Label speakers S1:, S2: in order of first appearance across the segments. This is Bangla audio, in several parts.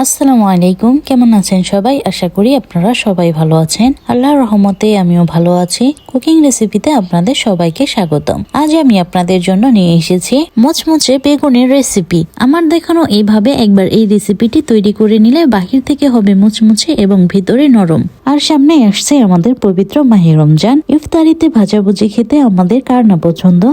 S1: আসসালামু আলাইকুম, কেমন আছেন সবাই? আশা করি আপনারা সবাই ভালো আছেন। আল্লাহর রহমতে আমিও ভালো আছি। কুকিং রেসিপিতে আপনাদের সবাইকে স্বাগতম। আজ আমি আপনাদের জন্য নিয়ে এসেছি মুচমুচে বেগুনের রেসিপি। আমার দেখানো এইভাবে একবার এই রেসিপিটি তৈরি করে নিলে বাহির থেকে হবে মুচমুচে এবং ভিতরে নরম। আর সামনে আসছে আমাদের পবিত্র মাহে রমজান। ইফতারিতে ভাজাভুজি খেতে আমাদের কার না পছন্দ।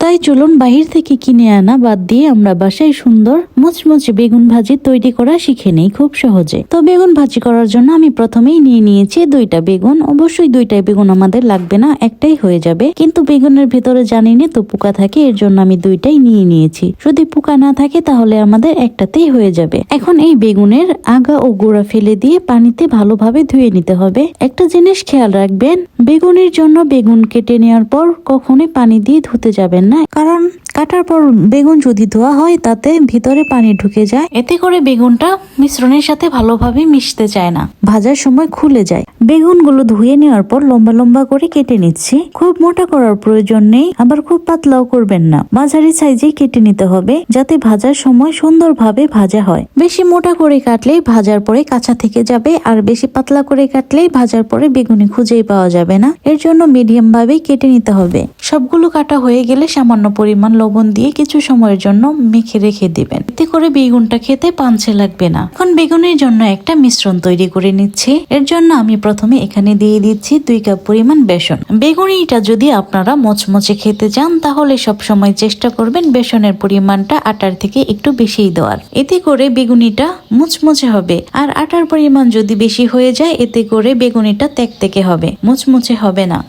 S1: তাই চলুন বাহির থেকে কিনে আনা বাদ দিয়ে আমরা বাসায় সুন্দর মুচমুচে বেগুন ভাজি তৈরি করা শিখে নেই খুব সহজে। তো বেগুন ভাজি করার জন্য আমি প্রথমেই নিয়ে নিয়েছি 2টা বেগুন। অবশ্যই 2টা বেগুন আমাদের লাগবে না, একটাই হয়ে যাবে। কিন্তু বেগুনের ভিতরে জানিনি তো পোকা থাকে, এর জন্য আমি 2টাই নিয়ে নিয়েছি। যদি পোকা না থাকে তাহলে আমাদের একটাতেই হয়ে যাবে। এখন এই বেগুনের আগা ও গোড়া ফেলে দিয়ে পানিতে ভালোভাবে ধুয়ে নিতে হবে। একটা জিনিস খেয়াল রাখবেন, বেগুনের জন্য বেগুন কেটে নেওয়ার পর কখনোই পানি দিয়ে ধুতে যাবেন না, কারণ কাটার পর বেগুন যদি ধোয়া হয় তাতে ভিতরে পানি ঢুকে যায়, এতে করে বেগুনটা মিশ্রণের সাথে ভালোভাবে মিশতে চায় না, ভাজার সময় খুলে যায়। বেগুনগুলো ধুয়ে নেওয়ার পর লম্বা লম্বা করে কেটে নিচ্ছি। খুব মোটা করার প্রয়োজন নেই, আবার খুব পাতলাও করবেন না, মাঝারি সাইজে কেটে নিতে হবে যাতে ভাজার সময় সুন্দরভাবে ভাজা হয়। বেশি মোটা করে কাটলেই ভাজার পরে কাঁচা থেকে যাবে, আর বেশি পাতলা করে কাটলেই ভাজার পরে বেগুনি খুঁজেই পাওয়া যাবে না। এর জন্য মিডিয়াম ভাবে কেটে নিতে হবে। সবগুলো কাটা হয়ে গেলে সামান্য পরিমাণ লবণ দিয়ে কিছু সময়ের জন্য মেখে রেখে দিবেন, এতে করে বেগুনটা খেতে পাঞ্চে লাগবে না। এখন বেগুনের জন্য একটা মিশ্রণ তৈরি করে নিচ্ছি। এর জন্য আমি প্রথমে এখানে দিয়ে দিচ্ছি 2 কাপ পরিমাণ বেসন। বেগুনিটা যদি আপনারা মচমচে খেতে চান তাহলে সব সময় চেষ্টা করবেন বেসনের পরিমাণটা আটার থেকে একটু বেশিই দেওয়ার, এতে করে বেগুনিটা মুচমুচে হবে। আর আটার পরিমাণ যদি বেশি হয়ে যায় এতে করে বেগুনিটা তেকতেকে হবে, মুচমুচে হবে না।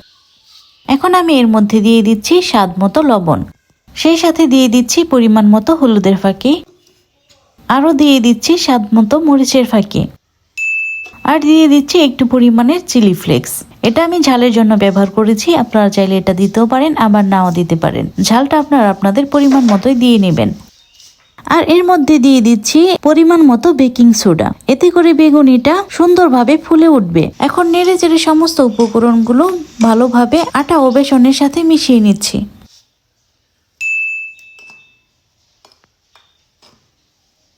S1: এখন আমি এর মধ্যে দিয়ে দিচ্ছি স্বাদ মতো লবণ, সেই সাথে দিয়ে দিচ্ছি পরিমাণ মতো হলুদের ফাঁকি, আরো দিয়ে দিচ্ছি স্বাদ মতো মরিচের ফাঁকি, আর দিয়ে দিচ্ছি একটু পরিমাণের চিলি ফ্লেক্স। এটা আমি ঝালের জন্য ব্যবহার করেছি, আপনারা চাইলে এটা দিতেও পারেন আবার নাও দিতে পারেন। ঝালটা আপনারা আপনাদের পরিমাণ মতোই দিয়ে নেবেন। আর এর মধ্যে দিয়ে দিচ্ছি পরিমাণ মতো বেকিং সোডা, এতে করে বেগুনিটা সুন্দরভাবে ফুলে উঠবে। এখন নেড়ে চেড়ে সমস্ত উপকরণগুলো ভালোভাবে আটা ও বেসনের সাথে মিশিয়ে নিচ্ছি।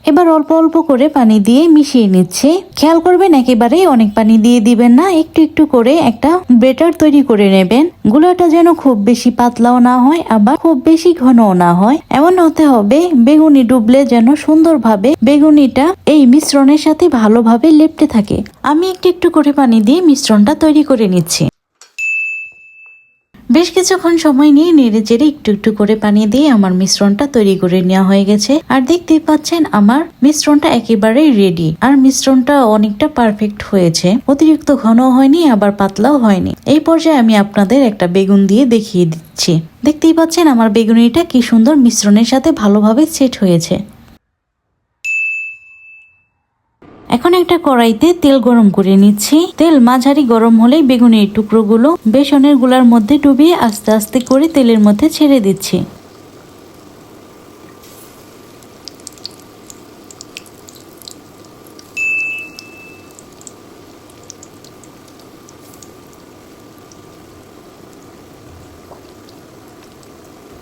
S1: এবার অল্প অল্প করে পানি দিয়ে মিশিয়ে নিচ্ছি। খেয়াল করবেন একেবারেই অনেক পানি দিয়ে দিবেন না, একটু একটু করে একটা ব্যাটার তৈরি করে নেবেন। গুলাটা যেন খুব বেশি পাতলাও না হয় আবার খুব বেশি ঘনও না হয়, এমন হতে হবে বেগুনি ডুবলে যেন সুন্দরভাবে বেগুনিটা এই মিশ্রণের সাথে ভালোভাবে লেপ্টে থাকে। আমি একটু একটু করে পানি দিয়ে মিশ্রণটা তৈরি করে নিচ্ছি। বেশ কিছুক্ষণ সময় নিয়ে নেড়ে চেড়ে একটু একটু করে পানি দিয়ে আমার মিশ্রণটা তৈরি করে নেওয়া হয়ে গেছে। আর দেখতেই পাচ্ছেন আমার মিশ্রণটা একেবারেই রেডি। আর মিশ্রণটা অনেকটা পারফেক্ট হয়েছে, অতিরিক্ত ঘনও হয়নি আবার পাতলাও হয়নি। এই পর্যায়ে আমি আপনাদের একটা বেগুন দিয়ে দেখিয়ে দিচ্ছি। দেখতেই পাচ্ছেন আমার বেগুনিটা কি সুন্দর মিশ্রণের সাথে ভালোভাবে সেট হয়েছে। এখন একটা কড়াইতে তেল গরম করে নিচ্ছি। তেল মাঝারি গরম হলেই বেগুনের টুকরোগুলো বেসনের গুলার মধ্যে ডুবিয়ে আস্তে আস্তে করে তেলের মধ্যে ছেড়ে দিচ্ছি।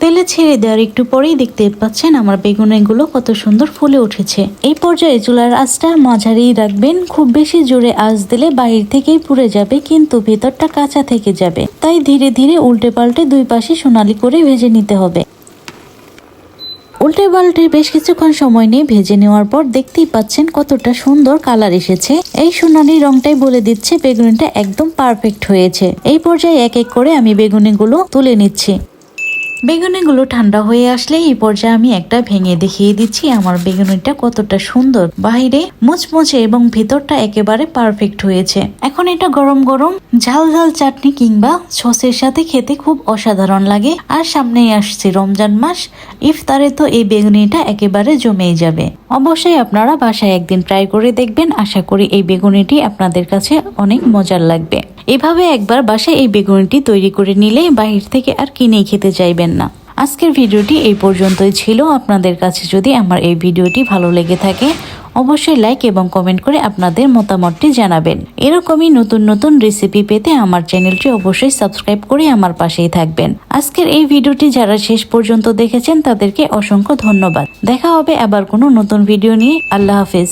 S1: তেলে ছেড়ে দেওয়ার একটু পরেই দেখতে পাচ্ছেন আমার বেগুনগুলো কত সুন্দর ফুলে উঠেছে। এই পর্যায়ে চুলার আঁচটা মাঝারি রাখবেন, খুব বেশি জোরে আঁচ দিলে বাহির থেকেই পুড়ে যাবে কিন্তু ভেতরটা কাঁচা থেকে যাবে। তাই ধীরে ধীরে উল্টে পাল্টে 2 পাশে সোনালি করে ভেজে নিতে হবে। উল্টে পাল্টে বেশ কিছুক্ষণ সময় নিয়ে ভেজে নেওয়ার পর দেখতেই পাচ্ছেন কতটা সুন্দর কালার এসেছে। এই সোনালি রংটাই বলে দিচ্ছে বেগুনিটা একদম পারফেক্ট হয়েছে। এই পর্যায়ে এক এক করে আমি বেগুনিগুলো তুলে নিচ্ছি। বেগুনিগুলো ঠান্ডা হয়ে আসলে এই পর্যায়ে আমি একটা ভেঙে দেখিয়ে দিচ্ছি আমার বেগুনিটা কতটা সুন্দর, বাইরে মুচমুচে এবং ভিতরটা একেবারে পারফেক্ট হয়েছে। এখন এটা গরম গরম ঝাল ঝাল চাটনি কিংবা সসের সাথে খেতে খুব অসাধারণ লাগে। আর সামনেই আসছে রমজান মাস, ইফতারে তো এই বেগুনিটা একেবারে জমেই যাবে। অবশ্যই আপনারা বাসায় একদিন ট্রাই করে দেখবেন, আশা করি এই বেগুনিটি আপনাদের কাছে অনেক মজার লাগবে। এভাবে একবার বাসায় এই বেগুনিটি তৈরি করে নিলে বাহির থেকে আর কিনেই খেতে চাইবেন না। আজকের ভিডিওটি এই পর্যন্তই ছিল। আপনাদের কাছে যদি আমার এই ভিডিওটি ভালো লেগে থাকে অবশ্যই লাইক এবং কমেন্ট করে আপনাদের মতামতটি জানাবেন। এরকমই নতুন নতুন রেসিপি পেতে আমার চ্যানেলটি অবশ্যই সাবস্ক্রাইব করে আমার পাশেই থাকবেন। আজকের এই ভিডিওটি যারা শেষ পর্যন্ত দেখেছেন তাদেরকে অসংখ্য ধন্যবাদ। দেখা হবে আবার কোনো নতুন ভিডিও নিয়ে। আল্লাহ হাফেজ।